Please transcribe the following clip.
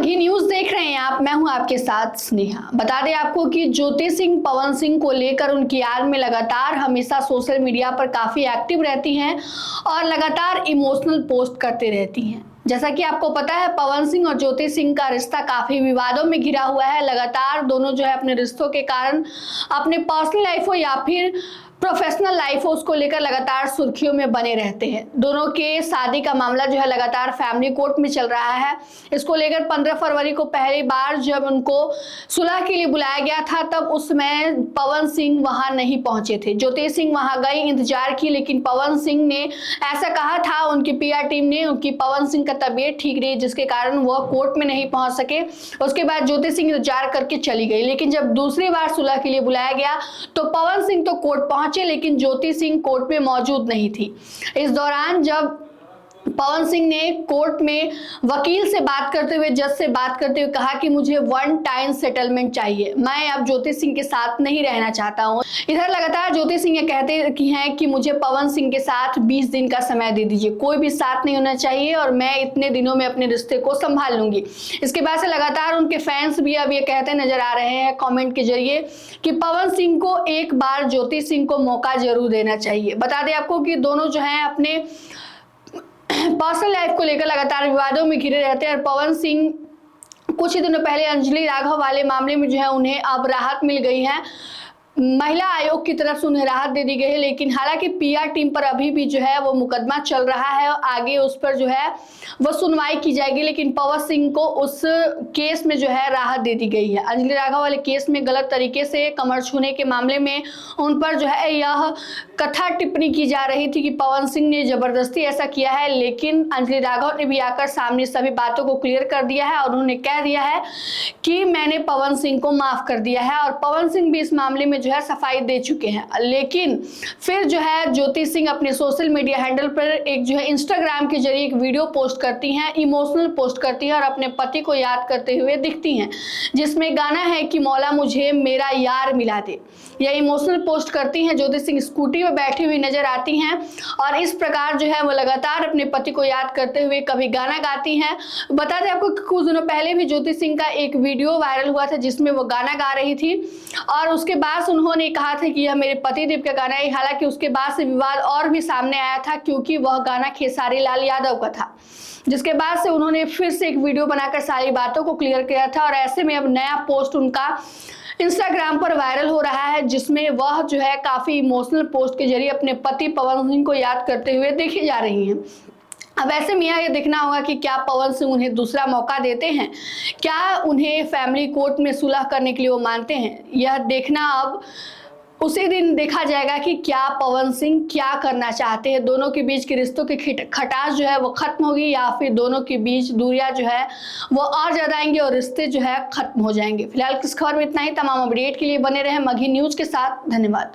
Magahi news देख रहे हैं आप। मैं हूं आपके साथ स्नेहा। बता दें आपको कि ज्योति सिंह पवन सिंह को लेकर उनकी याद में लगातार हमेशा सोशल मीडिया पर काफी एक्टिव रहती हैं और लगातार इमोशनल पोस्ट करते रहती हैं। जैसा कि आपको पता है, पवन सिंह और ज्योति सिंह का रिश्ता काफी विवादों में घिरा हुआ है। लगातार दोनों जो है अपने रिश्तों के कारण अपने पर्सनल लाइफ हो या फिर प्रोफेशनल लाइफ हो, उसको लेकर लगातार सुर्खियों में बने रहते हैं। दोनों के शादी का मामला जो है लगातार फैमिली कोर्ट में चल रहा है। इसको लेकर 15 फरवरी को पहली बार जब उनको सुलह के लिए बुलाया गया था, तब उसमें पवन सिंह वहां नहीं पहुंचे थे। ज्योति सिंह वहां गई, इंतजार की, लेकिन पवन सिंह ने ऐसा कहा था, उनकी पीआर टीम ने, उनकी पवन सिंह का तबीयत ठीक रही जिसके कारण वह कोर्ट में नहीं पहुंच सके। उसके बाद ज्योति सिंह इंतजार करके चली गई, लेकिन जब दूसरी बार सुलह के लिए बुलाया गया तो पवन सिंह तो कोर्ट पहुंचे, लेकिन ज्योति सिंह कोर्ट में मौजूद नहीं थी। इस दौरान जब पवन सिंह ने कोर्ट में वकील से बात करते हुए, जज से बात करते हुए कहा कि मुझे वन टाइम सेटलमेंट चाहिए, मैं अब ज्योति सिंह के साथ नहीं रहना चाहता हूं। इधर लगातार ज्योति सिंह ये कहते हैं कि मुझे पवन सिंह के साथ 20 दिन का समय दे दीजिए, कोई भी साथ नहीं होना चाहिए और मैं इतने दिनों में अपने रिश्ते को संभाल लूंगी। इसके बाद से लगातार उनके फैंस भी अब ये कहते नजर आ रहे हैं कमेंट के जरिए कि पवन सिंह को एक बार ज्योति सिंह को मौका जरूर देना चाहिए। बता दें आपको कि दोनों जो है अपने पर्सनल लाइफ को लेकर लगातार विवादों में घिरे रहते हैं और पवन सिंह कुछ ही दिनों पहले अंजलि राघव वाले मामले में जो है उन्हें अब राहत मिल गई है। महिला आयोग की तरफ से उन्हें राहत दे दी गई है, लेकिन हालांकि पीआर टीम पर अभी भी जो है वो मुकदमा चल रहा है और आगे उस पर जो है वो सुनवाई की जाएगी। लेकिन पवन सिंह को उस केस में जो है राहत दे दी गई है। अंजलि राघव वाले केस में गलत तरीके से कमर छूने के मामले में उन पर जो है यह कथा टिप्पणी की जा रही थी कि पवन सिंह ने जबरदस्ती ऐसा किया है, लेकिन अंजलि राघव ने भी आकर सामने सभी बातों को क्लियर कर दिया है और उन्होंने कह दिया है कि मैंने पवन सिंह को माफ कर दिया है और पवन सिंह भी इस मामले में जो है सफाई दे चुके हैं। लेकिन फिर जो है ज्योति सिंह अपने सोशल मीडिया हैंडल पर एक जो है इंस्टाग्राम के जरिए एक वीडियो पोस्ट करती हैं, इमोशनल पोस्ट करती हैं और अपने पति को याद करते हुए दिखती हैं, जिसमें गाना है कि मौला मुझे मेरा यार मिला दे। यह इमोशनल पोस्ट करती हैं। ज्योति सिंह स्कूटी में बैठी हुई नजर आती हैं और इस प्रकार जो है वो लगातार अपने पति को याद करते हुए कभी गाना गाती हैं। बता दें आपको कुछ दिनों पहले भी ज्योति सिंह का एक वीडियो वायरल हुआ था जिसमें वो गाना गा रही थी और उसके बाद उन्होंने कहा था कि यह मेरे पतिदेव का गाना है। हालांकि उसके बाद से विवाद और भी सामने आया था क्योंकि वह गाना खेसारी लाल यादव का था, जिसके बाद से उन्होंने फिर से एक वीडियो बनाकर सारी बातों को क्लियर किया था और ऐसे में अब नया पोस्ट उनका इंस्टाग्राम पर वायरल हो रहा है जिसमें वह जो है काफी इमोशनल पोस्ट के जरिए अपने पति पवन सिंह को याद करते हुए देखी जा रही हैं। अब ऐसे में यह देखना होगा कि क्या पवन सिंह उन्हें दूसरा मौका देते हैं, क्या उन्हें फैमिली कोर्ट में सुलह करने के लिए वो मानते हैं। यह देखना अब उसी दिन देखा जाएगा कि क्या पवन सिंह क्या करना चाहते हैं। दोनों के बीच के रिश्तों की खटास जो है वो खत्म होगी या फिर दोनों के बीच दूरियां जो है वो और ज्यादा आएंगी और रिश्ते जो है खत्म हो जाएंगे। फिलहाल किस खबर में इतना ही। तमाम अपडेट के लिए बने रहे मगही न्यूज के साथ। धन्यवाद।